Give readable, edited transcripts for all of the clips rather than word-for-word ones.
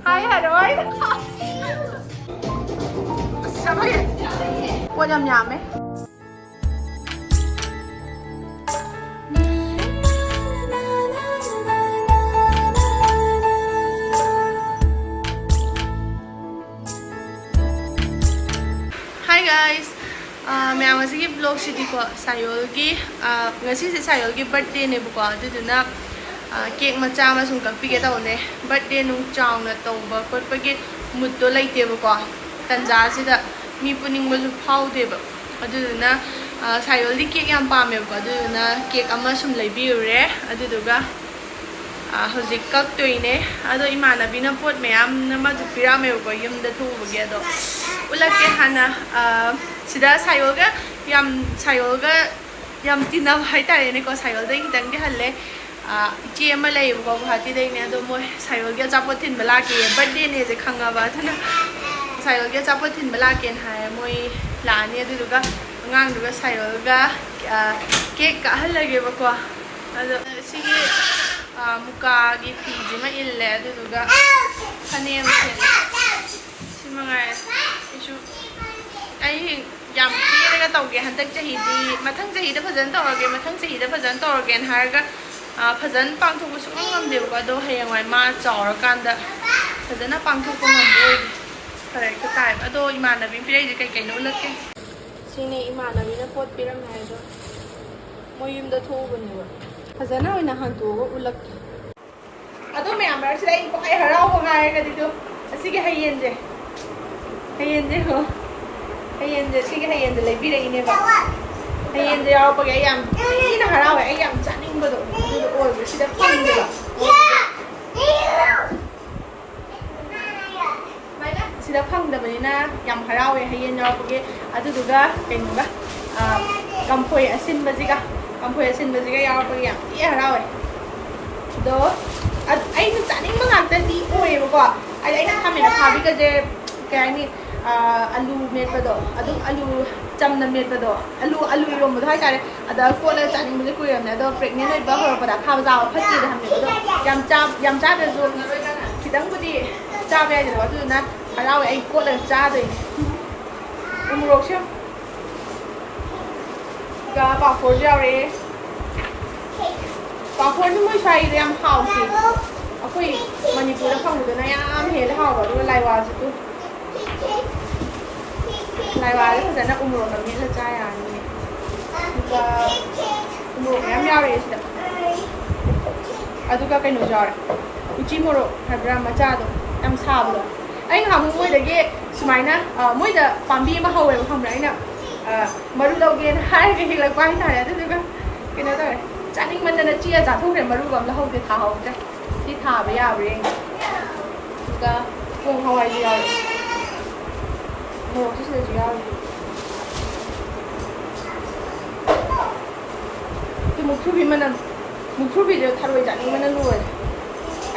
Hai rồi. Sao vậy? Qua nhầm nhầm ấy. Hi guys. Mẹ ngasi ki vlog sidi ko Saiyol ki ngasi si Saiyol ki birthday ne bu ko aduna cake macha ma sum kakpi ke tawne birthday nung chang na tawba kot pagi mood to laite bu ko tanja sida mi puning ma su faodre ba aduna Saiyol di cake yam pa me bu aduna cake ama sum leibi ure aduga hojik kak toine ado imana bina pot mayam na ma ju pira me ko yum da thu bu ge do ulake hana sida Saiyol ga yam tinam hai tare ne ko Saiyol dai kitang di halle ichi ama lai bu ko hati dai ne do mo Saiyol ga chapo tin bala ke birthday ne je khanga ba thana Saiyol ga chapo tin bala ken hai moi la ne du ga ngang du ga Saiyol ga cake ka halage ba ko ado sigi muka gi pi ji ma ille du ga khanem se simangai isu ai yam ki ga tawge hantak chahi di mathang chahi da phajan tawge mathang chahi da phajan tawge har ga phajan pangthok su ngam de ko do hayang wai ma chawra kan da phajana pangthok ko ngam boi kare ka tai ado imana bi pi ji kai kai no lak ke sine imana bi na pot piram hai do moyum da thu bun ne phajana oina han tu go ulak ado me amar sida in ko ai harau ko ngai ga di do asige hayen je ho hayen je sige hayen je lebi dai ne ba hayen je yaw pa ga yam ina harau ai yam chaning ba do oi ba sida phang de ba sida phang da ba ni na yam harau ai hayen yaw pa ge adu duga kaino ga kampoi asin ba jiga yaw pa yam ti harau ai do ai na chaning ma ngak ta di oi ba ko ai na thamen na phabi ga je kai ni alu met pado adum alu chamna met pado alu irom bo hai tare ada ko la chaning mu ku yam na do pregnant oi ba hor pada kha ba jaw phati da hamne do yam cha da zo kidang budi cha ba ya do na alaw ai ko la cha doi umrok shem ga ba for jaw re ba for ni mo sai yam house akoi manipur da phang do na yam he la haw ba do lai wa su tu lai wa le phajana umro na mi la cha ya ni ga umro yam yaw re sida aduga kai no jar uchi moro habra macha do yam sa ba ai ha mu moi da ge sumaina moi da pambi ma hawe kham rai na maru lo ge hai ge hi la kwai na ya du ga ke na da chaning man na chia ja thu re maru gam la hau de tha hau de ti tha ba ya re ga kong hawai ji ya这是主要的。就木土皮们呢，木土皮就他会讲你们的路哎，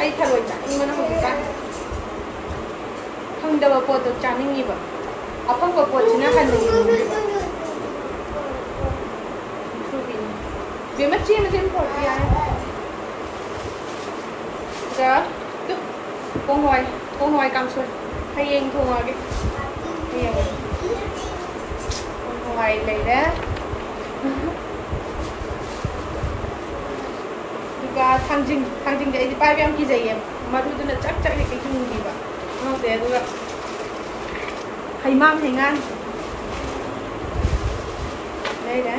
哎他会讲你们的好几干，碰到个波都讲你吧，碰个波只能看你们吧。土皮，别么接么接破皮啊？这，就，公开刚说，还应同啊个。ngoài này đó juga thang jing jadi di pai yang kizai em maru tu nak cak ni kejung di ba mau dia tu hai mam hengan đây đó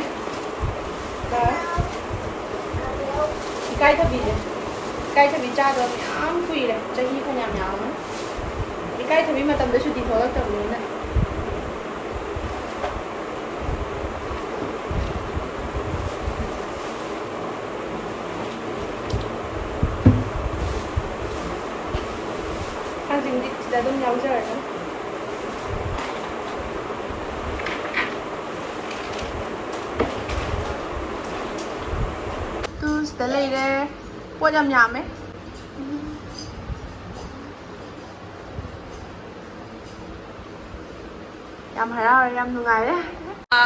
cái thay vì cha rồi ám quỳ này chahi ko nyam nyam cái thay vì mà tầm đó suy đi thôi tầm này đã đông nhau rồi đó. Tu sẽ lấy ra qua nhầm nhầm ấy. Nhầm hay đâu nhầm thường ngày đấy.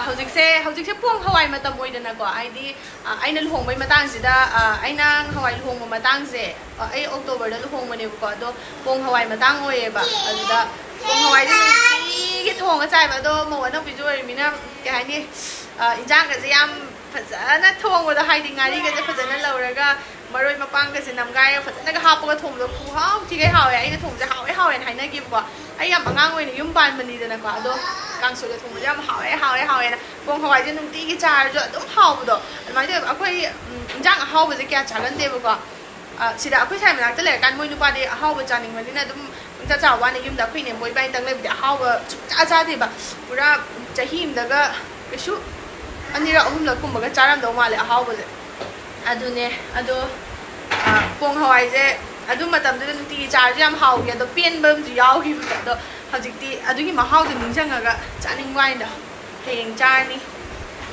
ꯍꯧꯖꯤꯛꯁꯦ ꯄꯣꯡ ꯍꯋꯥꯏ ꯃꯇꯝ ꯑꯣꯏꯗꯅꯀꯣ ꯍꯥꯏꯗꯤ ꯑꯩꯅ ꯂꯨꯍꯣꯡꯕꯩ ꯃꯇꯥꯡꯁꯤꯗ ꯑꯩꯅ ꯍꯋꯥꯏ ꯂꯨꯍꯣꯡꯕ ꯃꯇꯥꯡꯁꯦ ꯑꯩ ꯑꯣꯛꯇꯣꯕꯔꯗ ꯂꯨꯍꯣꯡꯕꯅꯦꯕꯀꯣ ꯑꯗꯣ ꯄꯣꯡ ꯍꯋꯥꯏ ꯃꯇꯥꯡ ꯑꯣꯏꯌꯦꯕ ꯑꯗꯨꯗ ꯄꯣꯡ ꯍꯋꯥꯏꯁꯦ ꯅꯨꯡꯇꯤꯒꯤ ꯊꯣꯡꯉ ꯆꯥꯏꯕ ꯑꯗꯣ ꯃꯧ ꯑꯅꯧꯕꯤꯁꯨ ꯑꯣꯏꯔꯃꯤꯅ ꯀꯩ ꯍꯥꯏꯅꯤ ꯏꯟꯖꯥꯡꯒꯁꯦ ꯌꯥꯝ ꯐꯖꯅ ꯊꯣꯡꯕꯗꯣ ꯍꯥꯏꯗꯤ ꯉꯥꯔꯤꯒꯁꯦ ꯐꯖꯅ ꯂꯧꯔꯒ ꯃꯔꯣꯏ ꯃꯄꯥꯡꯒꯁꯦ ꯅꯝꯒꯥꯏꯔꯒ ꯐꯖꯅꯒ ꯍꯥꯞꯄꯒ ꯊꯣꯡꯕꯗꯣ ꯈꯨꯍꯥꯎ ꯊꯤꯒꯩ ꯍꯥꯎꯋꯦ ꯑꯩꯅ ꯊꯣꯡꯕꯁꯦ ꯍꯥꯎꯋꯦꯅ ꯍꯥꯏꯅꯈꯤꯕꯀꯣ ꯑꯩ ꯌꯥꯝ ꯑꯉꯥꯡ ꯑꯣꯏꯅ ꯌꯨꯝ ꯄꯥꯟꯕꯅꯤꯗꯅꯀꯣ ꯑꯗꯣ ꯀꯥꯡꯁꯣꯏꯒ ꯊꯣꯡꯕꯁꯦ ꯌꯥꯝ ꯍꯥꯎꯋꯦꯅ ꯄꯣꯡ ꯍꯋꯥꯏꯁꯦ ꯅꯨꯡꯇꯤꯒꯤ ꯆꯥꯔꯁꯨ ꯑꯗꯨꯝ ꯍꯥꯎꯕꯗꯣ ꯑꯗꯨꯃꯥꯏꯅ ꯇꯧꯋꯦꯕ ꯑꯩꯈꯣꯏ ꯏꯟꯖꯥꯡ ꯑꯍꯥꯎꯕꯁꯦ ꯀꯌꯥ ꯆꯥꯒꯟꯗꯦꯕꯀꯣ ꯁꯤꯗ ꯑꯩꯈꯣꯏ ꯁꯥꯏ ꯃꯅꯥꯛꯇ ꯂꯩꯔꯀꯥꯟꯗ ꯃꯣꯏ ꯅꯨꯄꯥꯗꯤ ꯑꯍꯥꯎꯕ ꯆꯥꯅꯤꯡꯕꯅꯤꯅ ꯑꯗꯨꯝ ꯄꯨꯡꯆꯥ ꯆꯥꯕ ꯋꯥꯅꯤ ꯌꯨꯝꯗ ꯑꯩꯈꯣꯏꯅꯦ ꯃꯣꯏ ꯏꯕꯥꯅꯤꯇꯪ ꯂꯩꯕꯗꯤ ꯑꯍꯥꯎꯕ ꯁꯨꯡꯆꯥ ꯆꯥꯗꯦꯕ ꯄꯨꯔꯥ ꯆꯍꯤ ꯑꯃꯗꯒ ꯀꯩꯁꯨ ꯑꯅꯤꯔꯛ ꯑꯍꯨꯝꯂꯛ ꯀꯨꯝꯕꯒ ꯆꯥꯔꯝꯗꯧ ꯃꯥꯜꯂꯦ ꯑꯍꯥꯎꯕꯁꯦ ꯑꯗꯨꯅꯦ ꯑꯗꯣ ꯄꯣꯡ ꯍꯋꯥꯏꯁꯦ ꯑꯗꯨ ꯃꯇꯝꯗꯨꯗ ꯅꯨꯡꯇꯤꯒꯤ ꯆꯥꯔꯁꯨ ꯌꯥꯝ ꯍꯥꯎꯈꯤ ꯑꯗꯣ ꯄꯦꯟꯕ ꯑꯃꯁꯨ ꯌꯥꯎꯈꯤꯕ ꯑꯗꯣ ꯍꯧꯖꯤꯛꯇꯤ ꯑꯗꯨꯒꯤ ꯃꯍꯥꯎꯗꯣ ꯅꯤꯡꯁꯤꯡꯉꯒ ꯆꯥꯅꯤꯡꯕ ꯍꯥꯏꯅ ꯍꯌꯦꯡ ꯆꯥꯔꯅꯤ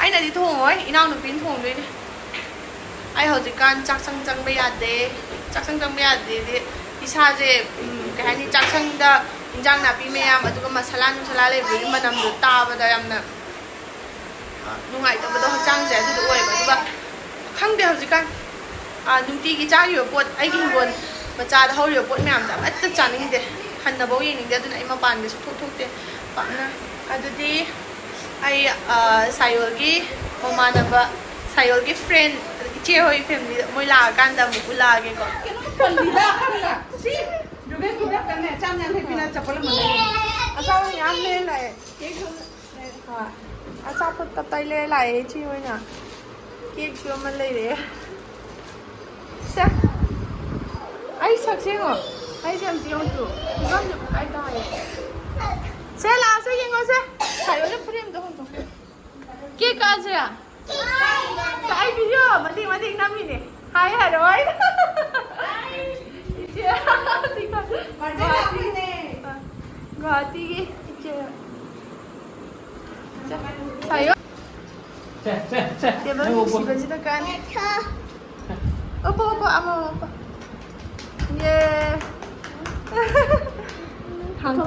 ꯑꯩꯅꯗꯤ ꯊꯣꯡꯉꯣꯏ ꯏꯅꯥꯎꯅꯨꯄꯤꯅ ꯊꯣꯡꯗꯣꯏꯅꯦ ꯑꯩ ꯍꯧꯖꯤꯛꯀꯥꯟ ꯆꯥꯛꯁꯪ ꯆꯪꯕ ꯌꯥꯗꯦ ꯆꯥꯛꯁꯪ ꯆꯪꯕ ꯌꯥꯗꯦꯗꯤ ꯏꯁꯥꯁꯦ ꯀꯩ ꯍꯥꯏꯅꯤ ꯆꯥꯛꯁꯪꯗ ꯏꯟꯖꯥꯡ ꯅꯥꯄꯤ ꯃꯌꯥꯝ ꯑꯗꯨꯒ ꯃꯁꯥꯂꯥ ꯂꯩꯕꯒꯤ ꯃꯅꯝꯗꯣ ꯇꯥꯕꯗ ꯌꯥꯝꯅ ꯅꯨꯡꯉꯥꯏꯇꯕꯗꯣ ꯍꯛꯆꯥꯡꯁꯦ ꯑꯗꯨꯗꯣ ꯑꯣꯏꯌꯦꯕ ꯑꯗꯨꯒ ꯈꯪꯗꯦ ꯍꯧꯖꯤꯛꯀꯥꯟ ꯅꯨꯡꯇꯤꯒꯤ ꯆꯥꯔꯤꯕ ꯄꯣꯠ ꯑꯩꯒꯤ ꯍꯤꯡꯒꯣꯜ ꯃꯆꯥꯗ ꯍꯧꯔꯤꯕ ꯄꯣꯠ ꯃꯌꯥꯝꯁꯦ ꯑꯃꯠꯇ ꯆꯥꯅꯤꯡꯗꯦ ꯍꯟꯅꯐꯥꯎ ꯌꯦꯡꯅꯤꯡꯗꯦ ꯑꯗꯨꯅ ꯑꯩ ꯃꯄꯥꯟꯒ ꯁꯨꯛꯊꯣꯛ ꯊꯣꯛꯇꯦ ꯄꯥꯛꯅ ꯑꯗꯨꯗꯤ ꯑꯩ ꯁꯥꯏꯌꯣꯜꯒꯤ ꯃꯃꯥꯟꯅꯕ ꯁꯥꯏꯌꯣꯜꯒꯤ ꯐ꯭ꯔꯦꯟ ꯏꯆꯦ ꯍꯣꯏ ꯐꯦꯃꯤꯂꯤꯗ ꯃꯣꯏ ꯂꯥꯛꯑꯀꯥꯟꯗ ꯑꯃꯨꯛ ꯎꯠꯂꯛꯑꯒꯦꯀꯣ ꯑꯆꯥꯄꯣꯠ ꯌꯥꯝ ꯂꯩꯔ ꯂꯥꯛꯑꯦ ꯑꯆꯥꯄꯣꯠ ꯇꯞꯇꯥꯏ ꯂꯩꯔ ꯂꯥꯛꯑꯦ ꯏꯆꯦ ꯍꯣꯏꯅ ꯀꯦꯛꯁꯨ ꯑꯃ ꯂꯩꯔꯛꯑꯦ ꯁꯦ ꯑꯩ ꯁꯛꯁꯦ ꯌꯦꯡꯉꯣ ꯑꯩꯁꯦ ꯑꯝꯇ ꯌꯦꯡꯉꯨ ꯐꯤꯕꯝꯁꯦ ꯀꯥꯏ ꯇꯥꯔꯦ ꯁꯦ ꯂꯥꯛꯑꯁꯦ ꯌꯦꯡꯉꯣꯁꯦ ꯁꯥꯏꯌꯣꯜꯅ ꯐ꯭ꯔꯦꯝꯗꯣ ꯍꯣꯡꯗꯣꯛꯀꯦ ꯀꯦꯛ ꯀꯛꯑꯁꯤꯔ ꯑꯩ ꯚꯤꯗꯤꯑꯣ ꯃꯇꯦꯛ ꯅꯝꯃꯤꯅꯦ ꯍꯥꯏꯔꯣ 이제 guwahatiಗೆ sayo diba nusibasita kan opo amo opo yeah hanto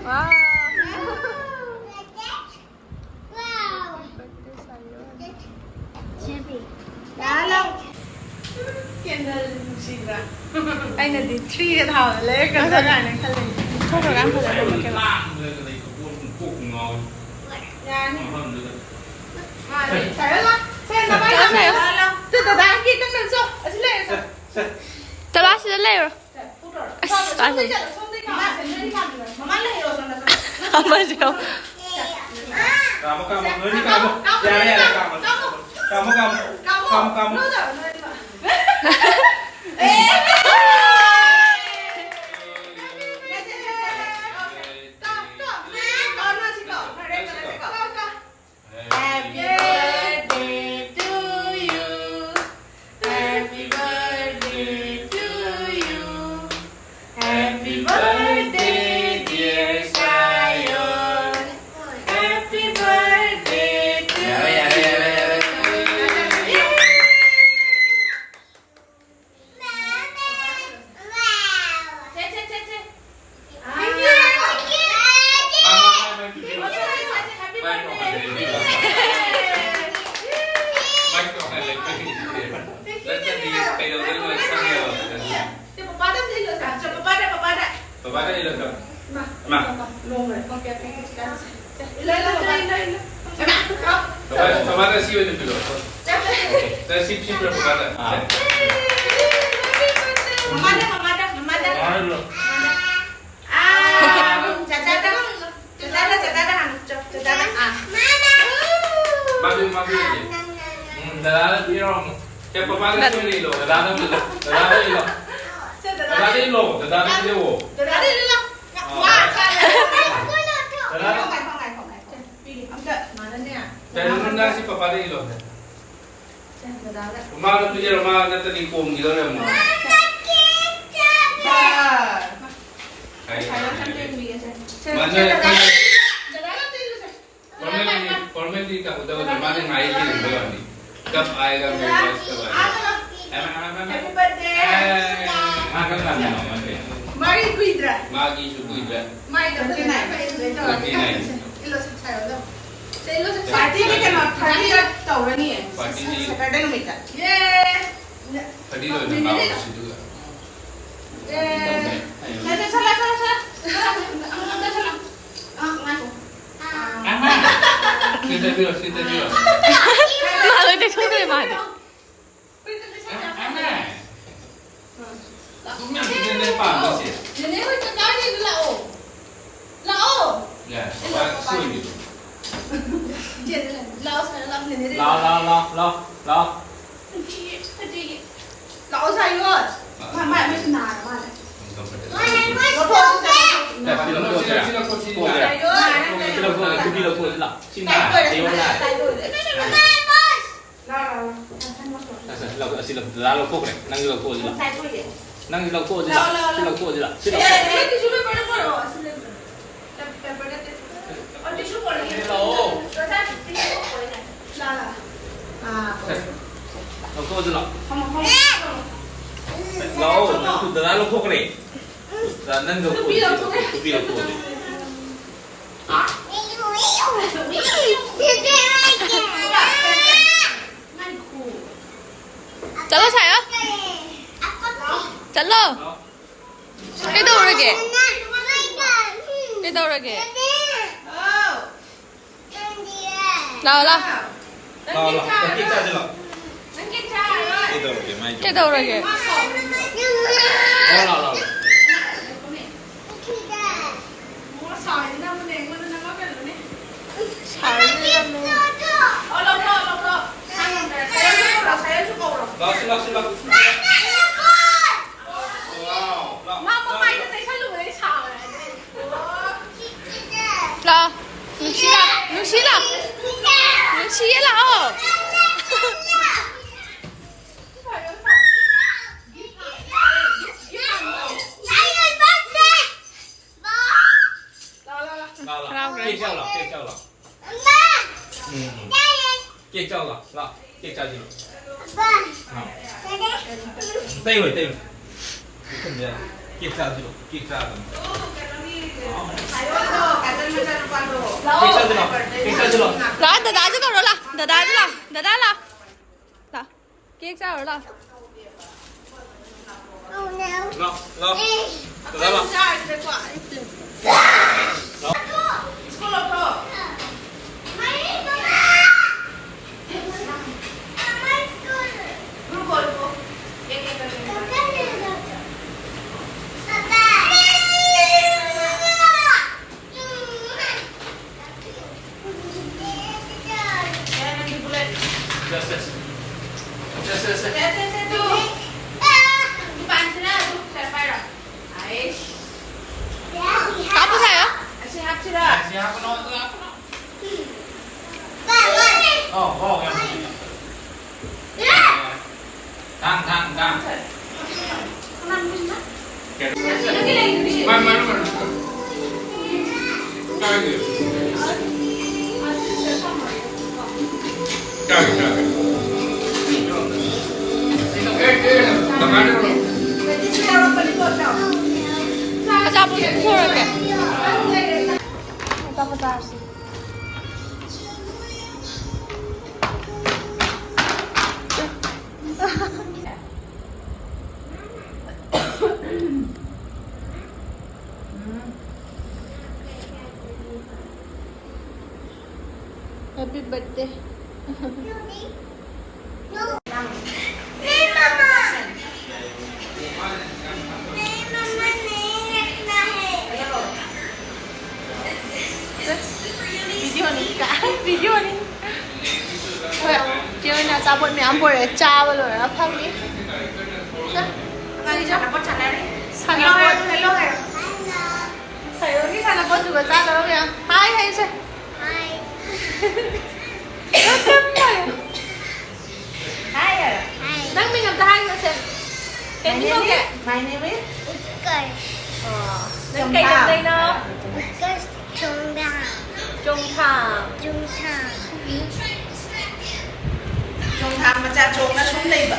wow anh là đi tri cái thảo lấy cái đó này này khăn không được ăn phải là cái bạn phải là xem nó bay này từ từ đang kia căng lên số ở trên này sao ta bác sẽ lên rồi bác sẽ mama siêu kamu Papá recibe el piloto. Entonces sí preparada. Dadada pirong. Kaya papá recibe el hilo. Dadada hilo. Dadada hilo. Dadada hilo. Dadada hilo. Wow. Jangan nasi papa ada ilo. Rumah tu je rumah nanti di pom gitu lah. Mana? Formal di tak udah mana ngai kiri belum ni. Kap ayah kami bas kau. Happy birthday. Makan lah. Mari kuidra. Magi sukuidra. Mai ka ta na pa in le to. Ilo sa Saiyol. Sa ilo sa Party ni kan 30 tawra ni. Party ni. Saturday no mita. Yeah. Tadi lo na bawa situ juga. Nasa sala. Ang ganda sala. Ngaku. Ama. Kita dulu. Malu dia tu dia malu. Ama. Kumya kita ni pa masih. Jadi aku cakap ni lao. Lao. Ya, apa sui ni? Jadi lao saya lao ni ni. Lao. Lao Saiyol. Maiไม่ชนะมา चलो साया चलो cái đâu rồi kìa cái đâu rồi kìa nào nào cái đâu rồi kìa Sila. là nước xí là ô Kia trao là, kia trao gì rồi? Đây rồi. Kia trao gì rồi? Kia trao rồi. là đá chứ đâu rồi là đá là kia sao rồi là Lo. kamu saya Siapa nak? Oh, yang ini. Tang. Mana? Kaki. Macam apa suara ke? Apa sih? Happy birthday. Video này. Thôi, chiều nay sao bọn mẹ ăn bồi để cha vào rồi nó phong đi. Ngay đi cho nó bắt chặt đây. Hello. Saiyol ni sana po juga sa dalam ya. Hai sir. Hi. Nang mingat hai na sir. Can you look at? My name is Nang kay đây no. Trung Thang. Trung Thang mà cha Trung nó xuống đây vậy.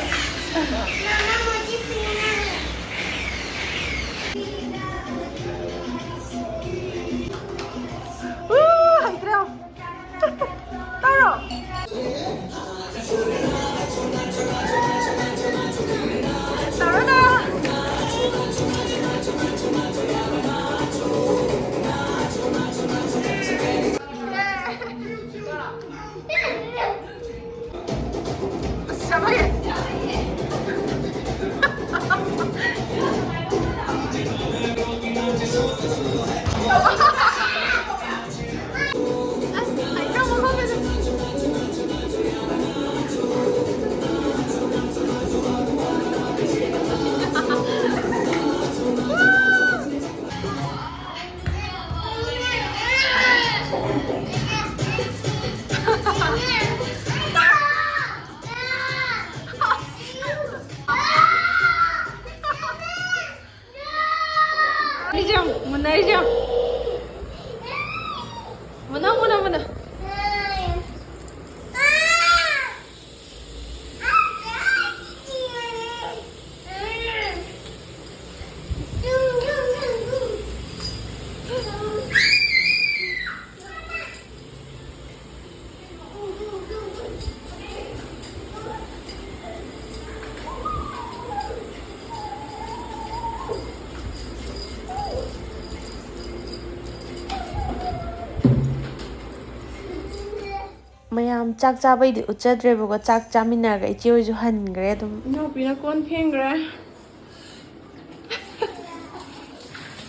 ꯃꯌꯥꯝ ꯆꯥꯛ ꯆꯥꯕꯩꯗꯤ ꯎꯠꯆꯗ꯭ꯔꯦꯕꯀꯣ ꯆꯥꯛ ꯆꯥꯃꯤꯟꯅꯔꯒ ꯏꯆꯦ ꯍꯣꯏꯁꯨ ꯍꯟꯈ꯭ꯔꯦ ꯑꯗꯨꯝ ꯏꯅꯥꯎꯄꯤꯅ ꯀꯣꯟ ꯐꯦꯡꯈ꯭ꯔꯦ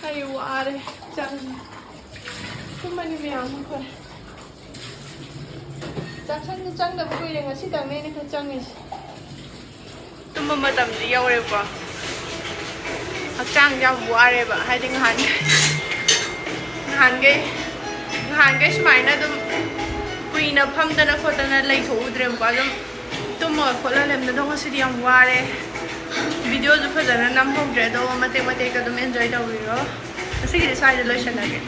ꯑꯩ ꯋꯥꯔꯦ ꯆꯪꯉꯦ ꯇꯨꯝꯃꯅꯤ ꯃꯌꯥꯝ ꯐꯔꯦ ꯆꯥꯛꯁꯪꯗ ꯆꯪꯗꯕ ꯀꯨꯏꯔꯦ ꯉꯁꯤꯗꯪꯅꯦ ꯑꯩꯅ ꯈꯔ ꯆꯪꯉꯤꯁꯦ ꯇꯨꯝꯕ ꯃꯇꯝꯗꯤ ꯌꯧꯔꯦꯀꯣ ꯍꯛꯆꯥꯡ ꯌꯥꯝ ꯋꯥꯔꯦꯕ ꯍꯥꯏꯗꯤ ngangai sumaina dum kuina phamdana khotana leithudrem ba dum tumma khola lemna dong asidi yam ware video ju phajana nam hogre do mate ka dum enjoy tawiro asigi sai de loishanage